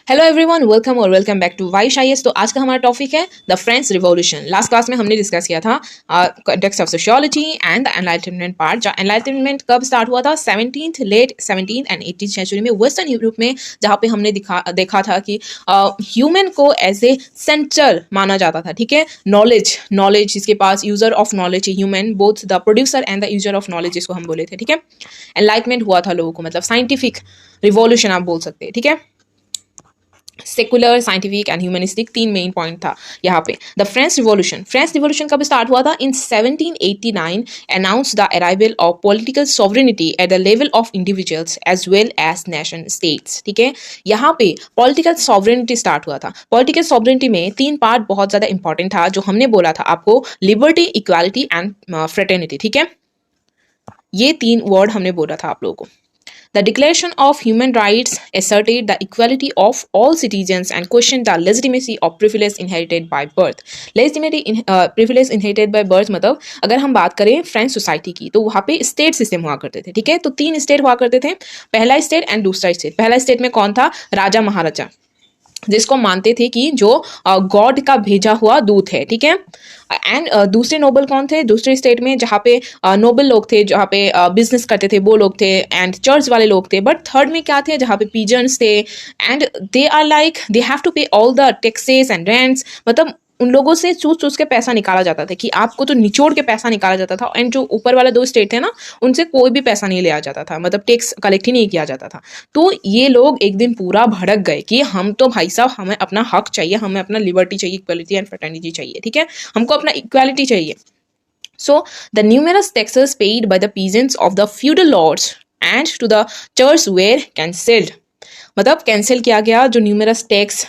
Hello everyone, welcome back to Vaish IAS. तो आज का हमारा टॉपिक है the French revolution. Last class में हमने डिस्कस किया था context of sociology and the enlightenment part. जो एनलाइटनमेंट कब स्टार्ट हुआ था, late 17th and 18th century में वेस्टर्न यूरोप में, जहाँ पे हमने देखा था कि ह्यूमन को एज ए सेंटर माना जाता था। ठीक है, नॉलेज जिसके पास यूजर ऑफ नॉलेज है, human both the producer and the user of knowledge जिसको हम बोले थे। ठीक है, एनलाइटमेंट हुआ था लोगों को, मतलब साइंटिफिक रिवॉल्यूशन आप बोल सकते हैं। ठीक है, सेकुलर, साइंटिफिक एंड ह्यूमनिस्टिक, तीन मेन पॉइंट था यहाँ पे। द फ्रेंच रिवॉल्यूशन कब स्टार्ट हुआ था? In 1789 announce the arrival of political sovereignty at the level of individuals as well as nation states. ठीक है, यहाँ पे पॉलिटिकल सॉवरेनिटी स्टार्ट हुआ था। पॉलिटिकल सॉवरेनिटी में तीन पार्ट बहुत ज्यादा इंपॉर्टेंट था, जो हमने बोला था आपको, लिबर्टी, इक्वालिटी एंड फ्रेटर्निटी। ठीक है, ये तीन वर्ड हमने बोला था आप लोगों को। The Declaration of Human Rights asserted the equality of all citizens and questioned the legitimacy of privilege inherited by birth. Privilege inherited by birth मतलब अगर हम बात करें फ्रेंच सोसाइटी की, तो वहाँ पे स्टेट सिस्टम हुआ करते थे। ठीक है, तो तीन स्टेट हुआ करते थे, पहला स्टेट एंड दूसरा स्टेट। पहला स्टेट में कौन था? राजा महाराजा, जिसको मानते थे कि जो गॉड का भेजा हुआ दूत है। ठीक है, एंड दूसरे नोबल कौन थे? दूसरे स्टेट में जहाँ पे नोबल लोग थे, जहाँ पे बिजनेस करते थे वो लोग थे, एंड चर्च वाले लोग थे। बट थर्ड में क्या थे? जहाँ पे पीजन्स थे, and they are like they have to pay all the taxes and rents. मतलब उन लोगों से चूस के पैसा निकाला जाता था, कि आपको तो निचोड़ के पैसा निकाला जाता था। एंड जो ऊपर वाला दो स्टेट थे ना, उनसे कोई भी पैसा नहीं लिया जाता था, मतलब टैक्स कलेक्ट ही नहीं किया जाता था। तो ये लोग एक दिन पूरा भड़क गए कि हम तो भाई साहब, हमें अपना हक चाहिए, हमें अपना लिबर्टी चाहिए, इक्वालिटी एंड फ्रेटर्निटी चाहिए। ठीक है, हमको अपना इक्वालिटी चाहिए। So the numerous taxes paid by the peasants of the feudal lords and to the church were cancelled. मतलब कैंसिल किया गया जो न्यूमरस टैक्स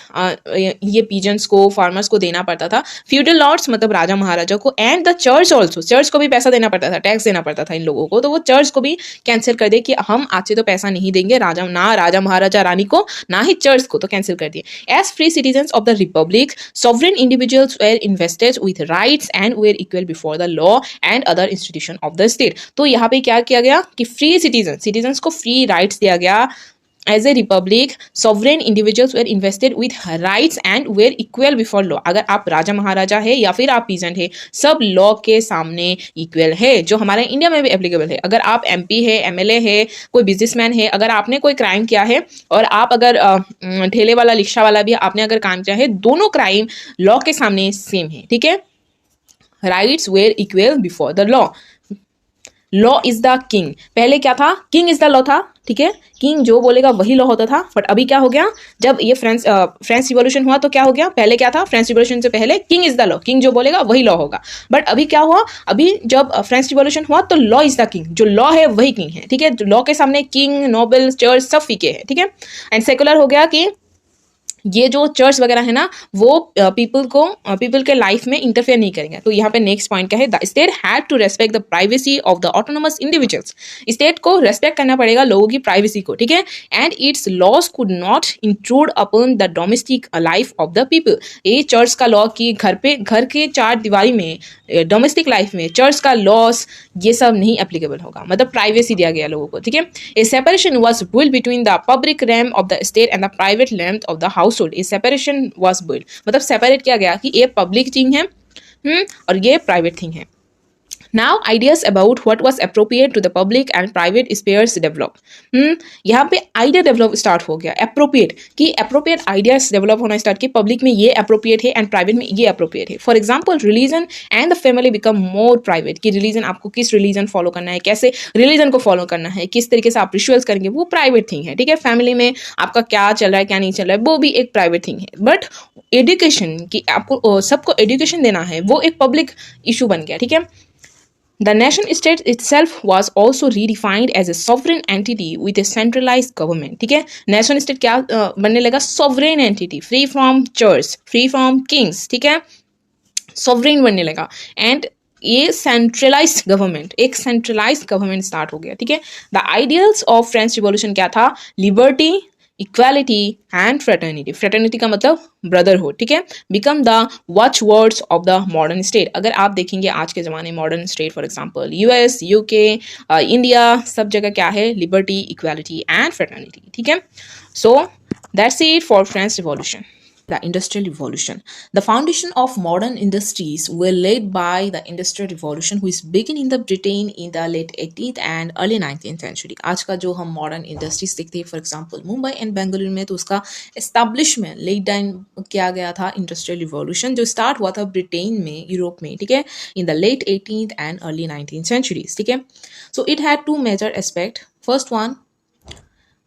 ये पीजेंट्स को, फार्मर्स को देना पड़ता था, फ्यूडल लॉर्ड्स मतलब राजा महाराजा को, and the church also, church को भी पैसा देना पड़ता था, टैक्स देना पड़ता था इन लोगों को। तो वो चर्च को भी कैंसिल कर दिए कि हम आज से तो पैसा नहीं देंगे, राजा महाराजा रानी को, ना ही चर्च को, तो कैंसिल कर दिए। As free citizen of the republic, sovereign individuals were invested with rights and were equal before the law and other institution of the state. तो यहाँ पे क्या किया गया कि फ्री सिटीजन को फ्री राइट्स दिया गया। As a republic, sovereign individuals were invested with rights and were equal before law. अगर आप राजा महाराजा है या फिर आप पीजेंट है, सब लॉ के सामने इक्वल है, जो हमारे इंडिया में भी एप्लीकेबल है। अगर आप एमपी है, एमएलए है, कोई बिजनेसमैन है, अगर आपने कोई क्राइम किया है, और आप अगर ठेले वाला, रिक्शा वाला भी आपने अगर काम किया है, दोनों क्राइम लॉ के सामने सेम है। ठीक है, rights were equal before the law. Law is the king. पहले क्या था? किंग इज द लॉ था। ठीक है, किंग जो बोलेगा वही लॉ होता था। बट अभी क्या हो गया? जब ये फ्रेंच रिवॉल्यूशन हुआ तो क्या हो गया? पहले क्या था? फ्रेंच रिवॉल्यूशन से पहले king is the law, king जो बोलेगा वही लॉ होगा। बट अभी क्या हुआ? अभी जब फ्रेंच रिवॉल्यूशन हुआ तो लॉ इज द किंग, जो लॉ है वही किंग है। ठीक है, लॉ के सामने किंग, नोबल, चर्च सब फीके है। ठीक है, एंड सेकुलर हो गया कि ये जो चर्च वगैरह है ना, वो पीपल के लाइफ में इंटरफेयर नहीं करेंगे। तो यहाँ पे नेक्स्ट पॉइंट क्या है? The state had to respect the privacy of the autonomous individuals. State को रेस्पेक्ट करना पड़ेगा लोगों की प्राइवेसी को। ठीक है, and its laws could not intrude upon the domestic life of the people. ये चर्च का लॉ कि घर के चार दीवारी में, डोमेस्टिक लाइफ में चर्च का लॉस ये सब नहीं एप्लीकेबल होगा, मतलब प्राइवेसी दिया गया लोगों को। ठीक है, ए separation was build between the public RAM of the state and the private RAM of the house hold. इस सेपरेशन वाज बिल्ड, मतलब सेपरेट किया गया कि ये पब्लिक थिंग है और ये प्राइवेट थिंग है। Now ideas about what was appropriate to the public and private spheres develop. यहाँ पे आइडिया डेवलप स्टार्ट हो गया, अप्रोप्रिएट, कि अप्रोप्रिएट आइडियाज डेवलप होना स्टार्ट किए। पब्लिक में ये अप्रोप्रिएट है एंड प्राइवेट में ये अप्रोप्रिएट है। For example, religion and the family become more private, कि रिलीजन, आपको किस रिलीजन फॉलो करना है, कैसे रिलीजन को फॉलो करना है, किस तरीके से आप रिचुअल्स करेंगे, वो प्राइवेट थिंग है। ठीक है, फैमिली में आपका क्या चल रहा है, क्या नहीं चल रहा है, वो भी एक प्राइवेट थिंग है। बट एजुकेशन, कि आपको सबको एजुकेशन देना है, वो एक पब्लिक इशू बन गया। ठीक है, The nation state itself was also redefined as a sovereign entity with a centralized government. ठीक है, नेशन स्टेट क्या बनने लगा? Sovereign entity, free from church, free from Kings. ठीक है, सॉवरेन बनने लगा, एंड ये सेंट्रलाइज्ड गवर्नमेंट, एक सेंट्रलाइज्ड गवर्नमेंट स्टार्ट हो गया। ठीक है, the ideals of French revolution क्या था? Liberty, equality and fraternity. Fraternity का मतलब ब्रदरहुड। ठीक है, become the watch words of the modern state. अगर आप देखेंगे आज के ज़माने modern state, for example US, UK, India, सब जगह क्या है? Liberty, equality and fraternity. ठीक है, सो That's it for French Revolution. The Industrial Revolution. The foundation of modern industries were laid by the Industrial Revolution, which began in the Britain in the late 18th and early 19th century. आज का जो हम modern industries देखते हैं, for example Mumbai and Bengaluru में, तो उसका establishment laid down किया गया था Industrial Revolution, जो start हुआ था ब्रिटेन में, यूरोप में, ठीक है, in the late 18th and early 19th centuries, ठीक है. So it had two major aspects.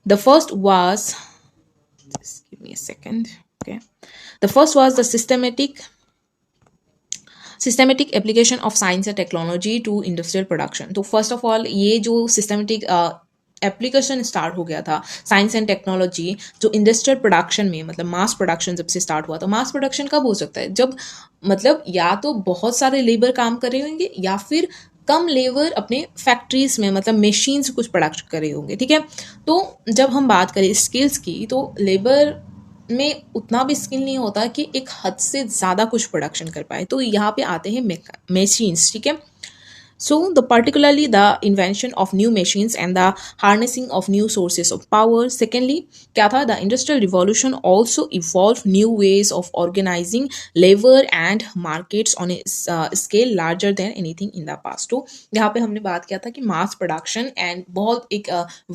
The first was, just give me a second. Okay, the first was the systematic application of science and technology to industrial production. तो first of all ये जो systematic application start हो गया था science and technology जो industrial production में, मतलब mass production जब से स्टार्ट हुआ, तो मास प्रोडक्शन कब हो सकता है, जब मतलब या तो बहुत सारे लेबर काम कर रहे होंगे या फिर कम लेबर अपने फैक्ट्रीज में, मतलब मशीन से कुछ प्रोडक्ट कर रहे होंगे, ठीक है. तो जब हम बात करें स्किल्स की, तो लेबर में उतना भी स्किल नहीं होता कि एक हद से ज़्यादा कुछ प्रोडक्शन कर पाए, तो यहाँ पे आते हैं मशीन्स, ठीक है. So, the particularly the invention of new machines and the harnessing of new sources of power. Secondly, क्या था, the industrial revolution also evolved new ways of organizing labor and markets on a scale larger than anything in the past. तो यहाँ पे हमने बात किया था कि मास प्रोडक्शन एंड बहुत एक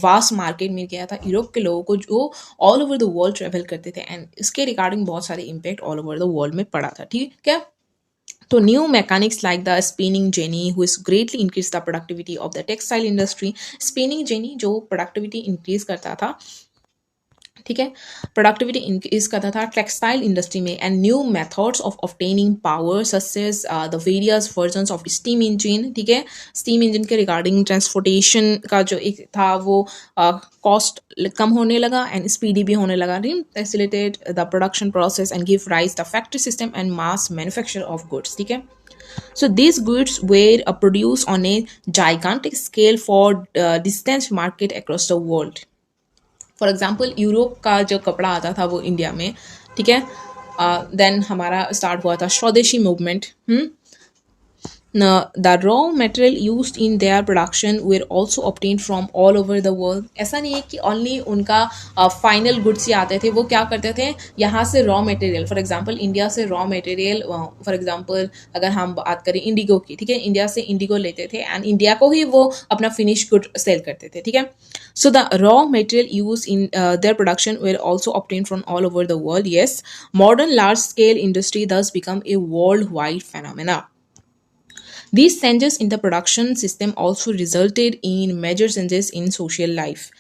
वास्ट मार्केट मिल गया था यूरोप के लोगों को, जो all over the world travel करते थे, एंड इसके रिगार्डिंग बहुत सारे impact all over the world में पड़ा था, ठीक है. So new mechanics like the spinning jenny, who has greatly increased the productivity of the textile industry. Spinning jenny जो productivity increase करता था, ठीक है, प्रोडक्टिविटी इंक्रीज करता था टेक्सटाइल इंडस्ट्री में. And new methods of obtaining power such as the various versions of steam engine, ठीक है. स्टीम इंजन के रिगार्डिंग ट्रांसपोर्टेशन का जो एक था वो कॉस्ट कम होने लगा एंड स्पीडी भी होने लगा. Facilitate the production process and give rise the factory system and mass manufacture of goods, ठीक है. So these goods were produced on a gigantic scale for distant market across the world. For example Europe का जो कपड़ा आता था वो India में, ठीक है. देन हमारा स्टार्ट हुआ था स्वदेशी movement. The raw material used in their production were also obtained from all over the world. ऐसा नहीं है कि ओनली उनका फाइनल गुड्स ही आते थे, वो क्या करते थे, यहाँ से raw material, for example India से रॉ मटेरियल, फॉर एग्जांपल अगर हम बात करें इंडिगो की, ठीक है, इंडिया से इंडिगो लेते थे एंड इंडिया को ही वो अपना फिनिश गुड सेल करते थे, ठीक है. So the raw material used in their production were also obtained from all over the world. Yes, modern large-scale industry thus become a worldwide phenomena. These changes in the production system also resulted in major changes in social life.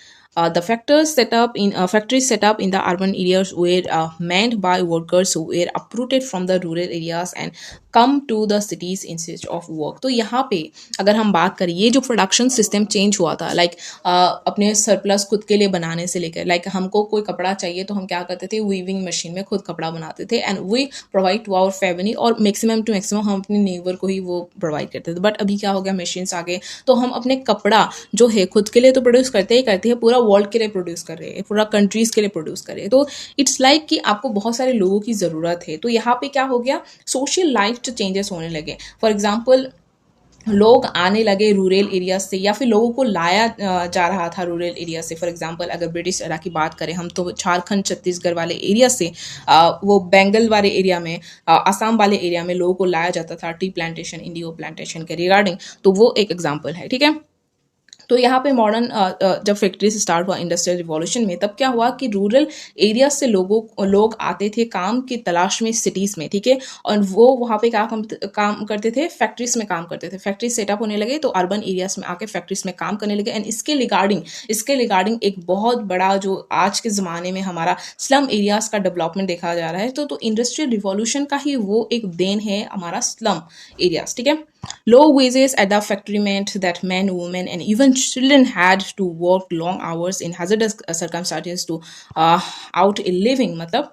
The factories set up in the urban areas were manned by workers who were uprooted from the rural areas and come to the cities in search of work. तो यहाँ पे अगर हम बात करें, ये जो production system change हुआ था, लाइक अपने सरप्लस खुद के लिए बनाने से लेकर, लाइक हमको कोई कपड़ा चाहिए तो हम क्या करते थे, वीविंग मशीन में खुद कपड़ा बनाते थे and we provide to our family, और मैक्सिमम टू मैक्सिमम हम अपने नेबर को ही वो प्रोवाइड करते थे. बट अभी क्या हो गया, मशीन्स आ गए, तो हम अपने कपड़ा जो है खुद के लिए तो प्रोड्यूस करते ही करते हैं, पूरा वर्ल्ड के लिए प्रोड्यूस कर रहे हैं, पूरा कंट्रीज के लिए प्रोड्यूस कर रहे हैं. तो इट्स लाइक कि आपको बहुत सारे लोगों की ज़रूरत है. तो यहाँ पे क्या हो गया, सोशल लाइफ जो चेंजेस होने लगे. फॉर एग्जाम्पल लोग आने लगे रूरल एरिया से, या फिर लोगों को लाया जा रहा था रूरल एरिया से. फॉर एग्जांपल अगर ब्रिटिश एरा की बात करें हम, तो झारखंड छत्तीसगढ़ वाले एरिया से वो बंगाल वाले एरिया में, असम वाले एरिया में लोगों को लाया जाता था टी प्लांटेशन, इंडिगो प्लांटेशन के रिगार्डिंग. तो वो एक एग्जाम्पल है, ठीक है. तो यहाँ पे मॉडर्न जब फैक्ट्री से स्टार्ट हुआ इंडस्ट्रियल रिवॉल्यूशन में, तब क्या हुआ कि रूरल एरिया से लोग आते थे काम की तलाश में सिटीज़ में, ठीक है, और वो वहाँ पे काम करते थे, फैक्ट्रीज में काम करते थे. फैक्ट्रीज सेटअप होने लगे तो अर्बन एरियाज में आके फैक्ट्रीज में काम करने लगे. एंड इसके रिगार्डिंग एक बहुत बड़ा जो आज के ज़माने में हमारा स्लम एरियाज़ का डेवलपमेंट देखा जा रहा है. तो इंडस्ट्रियल रिवॉल्यूशन का ही वो एक देन है हमारा स्लम एरियाज, ठीक है. Low wages at the factory meant that men, women, and even children had to work long hours in hazardous circumstances to out a living. मतलब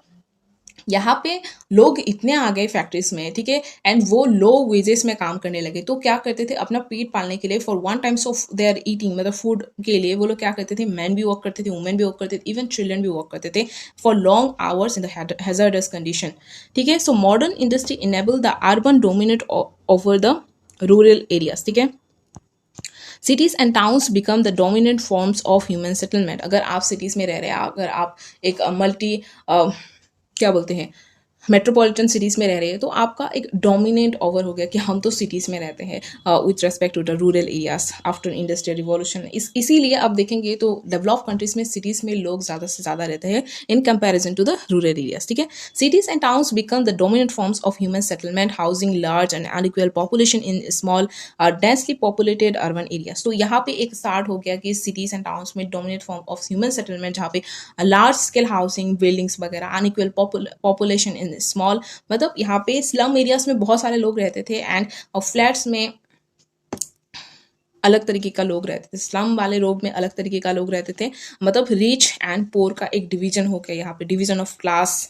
यहाँ पे लोग इतने आ गए फैक्ट्रीज में, ठीक है, एंड वो लो वेजेस में काम करने लगे. तो क्या करते थे, अपना पेट पालने के लिए, for one times of their eating, मतलब फूड के लिए वो लोग क्या करते थे, मैन भी वर्क करते थे, वुमेन भी वर्क करते थे, इवन चिल्ड्रन भी वर्क करते थे for long hours in the hazardous condition, ठीक है. So modern industry enable the urban dominate over the rural areas, ठीक है. cities and towns become the dominant forms of human settlement. अगर आप cities में रह रहे हैं, अगर आप एक मल्टी क्या बोलते हैं मेट्रोपॉलिटन सिटीज़ में रह रहे हैं, तो आपका एक डोमिनेंट ओवर हो गया कि हम तो सिटीज़ में रहते हैं with respect to the rural areas after industrial revolution. इसीलिए आप देखेंगे तो डेवलप कंट्रीज में सिटीज़ में लोग ज़्यादा से ज़्यादा रहते हैं in comparison to the rural areas. ठीक है, cities and towns become the dominant forms of human settlement, housing large and unequal population in small densely populated urban areas. तो यहाँ पे एक स्टार्ट हो गया कि सिटीज़ एंड टाउन्स में dominant form of human settlement, जहाँ पे लार्ज स्केल हाउसिंग, बिल्डिंग्स वगैरह, अनइक्वल पॉपुलेशन इन स्मॉल, मतलब यहाँ पे स्लम एरियाज में बहुत सारे लोग रहते थे एंड फ्लैट्स में अलग तरीके का लोग रहते थे, स्लम वाले लोग में अलग तरीके का लोग रहते थे, मतलब रिच एंड पोर का एक डिवीजन हो गया, यहाँ पे डिवीजन ऑफ क्लास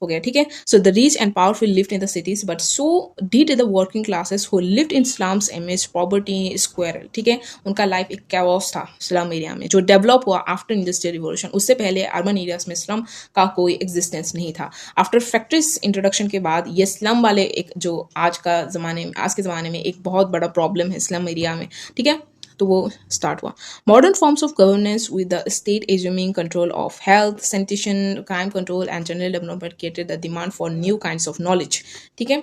हो गया। ठीक है, so the rich and powerful lived in the cities but so did the working classes who lived in slums एमिड poverty squirrel. ठीक है, उनका लाइफ एक कैओस था स्लम एरिया में, जो डेवलप हुआ आफ्टर इंडस्ट्रियल रिवॉल्यूशन। उससे पहले अर्बन एरियाज में स्लम का कोई एग्जिस्टेंस नहीं था। आफ्टर फैक्ट्रीज इंट्रोडक्शन के बाद ये स्लम वाले एक जो आज के ज़माने में एक बहुत बड़ा प्रॉब्लम है स्लम एरिया में। ठीक है, तो वो स्टार्ट हुआ। Modern forms of governance with the state assuming control of health, sanitation, crime control and general development created the demand for new kinds of knowledge. ठीक है,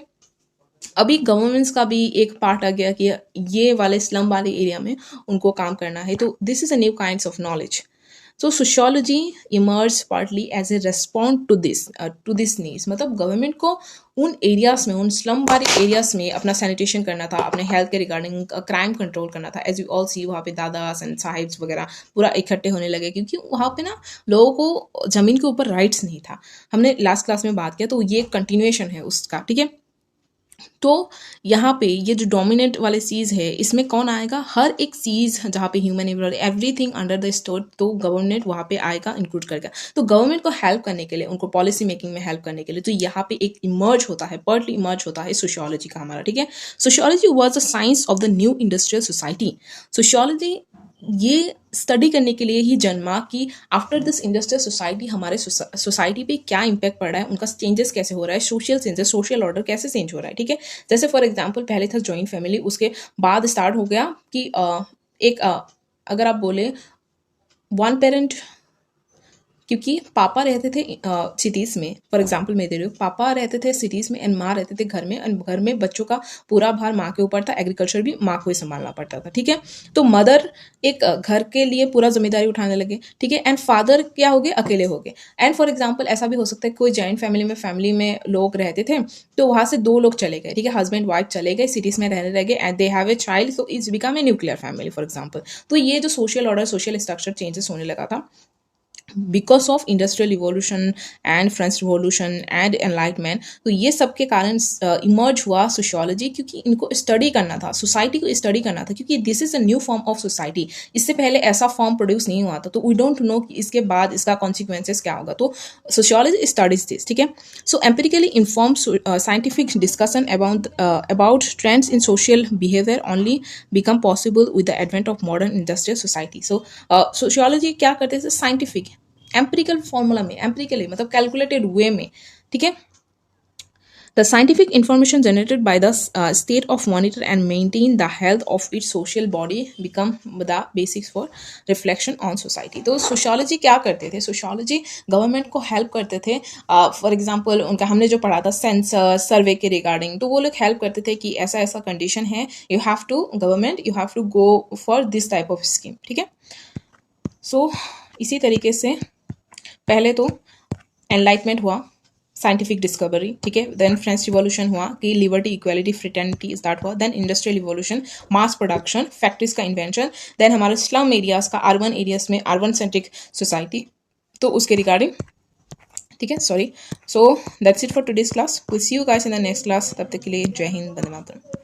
अभी गवर्नमेंट्स का भी एक पार्ट आ गया कि ये वाले स्लम वाले एरिया में उनको काम करना है, तो this is a new kinds of knowledge. So sociology emerged partly as a response to this needs। मतलब गवर्नमेंट को उन एरियाज में, उन स्लम वाले एरियाज में अपना सैनिटेशन करना था, अपने हेल्थ के रिगार्डिंग क्राइम कंट्रोल करना था। एज यू ऑल सी, वहाँ पे दादास एंड साहिब्स वगैरह पूरा इकट्ठे होने लगे, क्योंकि वहाँ पे ना लोगों को ज़मीन के ऊपर राइट्स नहीं था। हमने लास्ट क्लास में बात किया, तो ये कंटिन्यूएशन है उसका। ठीक है, तो यहाँ पे ये जो डोमिनेंट वाले सीज है, इसमें कौन आएगा? हर एक सीज जहाँ पे human everything under the store, तो गवर्नमेंट वहाँ पे आएगा, इंक्लूड करेगा। तो गवर्नमेंट को हेल्प करने के लिए, उनको पॉलिसी मेकिंग में हेल्प करने के लिए, तो यहाँ पे एक इमर्ज होता है, पार्टली इमर्ज होता है सोशियोलॉजी का हमारा। ठीक है, sociology was the science of the new industrial society. Sociology ये स्टडी करने के लिए ही जन्मा कि आफ्टर दिस इंडस्ट्रियल सोसाइटी हमारे सोसाइटी पे क्या इम्पैक्ट पड़ रहा है, उनका चेंजेस कैसे हो रहा है, सोशल चेंजेस, सोशल ऑर्डर कैसे चेंज हो रहा है। ठीक है, जैसे फॉर एग्जांपल पहले था जॉइंट फैमिली, उसके बाद स्टार्ट हो गया कि अगर आप बोले वन पेरेंट, क्योंकि पापा रहते थे सिटीज़ में, फॉर एग्जांपल मैं दे रही हूँ, पापा रहते थे सिटीज़ में एंड माँ रहते थे घर में, एंड घर में बच्चों का पूरा भार माँ के ऊपर था, एग्रीकल्चर भी माँ को ही संभालना पड़ता था। ठीक है, तो मदर एक घर के लिए पूरा जिम्मेदारी उठाने लगे। ठीक है, एंड फादर क्या हो गए? अकेले हो गए। एंड फॉर एग्जाम्पल ऐसा भी हो सकता है कोई जॉइंट फैमिली में लोग रहते थे, तो वहाँ से 2 लोग चले गए। ठीक है, हस्बैंड वाइफ चले गए, सिटीज़ में रहने लगे and they have a child, so it's become a nuclear family for example. तो ये जो social order, social structure changes होने लगा था because of industrial revolution and French revolution and enlightenment. तो ये सब के कारण इमर्ज हुआ सोशियोलॉजी, क्योंकि इनको स्टडी करना था, सोसाइटी को स्टडी करना था, क्योंकि this is a new form of society. इससे पहले ऐसा फॉर्म प्रोड्यूस नहीं हुआ था, तो वी डोंट नो कि इसके बाद इसका कॉन्सिक्वेंसेस क्या होगा। तो सोशियोलॉजी स्टडीज दिस। ठीक है, so empirically inform scientific discussion about trends in social behaviour only become possible with the advent of modern industrial society. So sociology क्या करते थे? साइंटिफिक एम्पिरिकल फॉर्मूला में, एम्पिरिकली मतलब कैलकुलेटेड वे में। ठीक है, the scientific information generated by the state of monitor and maintain the health of its social body become the basics for reflection on society। तो sociology क्या करते थे? Sociology government को हेल्प करते थे। फॉर एग्जांपल उनका हमने जो पढ़ा था सेंसर सर्वे के रिगार्डिंग, तो वो लोग हेल्प करते थे कि ऐसा ऐसा कंडीशन है, you have to go for this type of scheme. ठीक है, सो इसी तरीके से पहले तो एनलाइटमेंट हुआ, साइंटिफिक डिस्कवरी। ठीक है, देन फ्रेंच रिवॉल्यूशन हुआ कि लिबर्टी, इक्वालिटी, फ्रेटर्निटी स्टार्ट हुआ। Then industrial revolution, mass production, factories का इन्वेंशन। देन हमारे स्लम एरियाज का अर्बन एरियाज में अर्बन सेंट्रिक सोसाइटी, तो उसके रिगार्डिंग। ठीक है, sorry. So that's it for today's class. Will see you guys in the next class. तब तक के लिए जय हिंद, वंदे मातरम।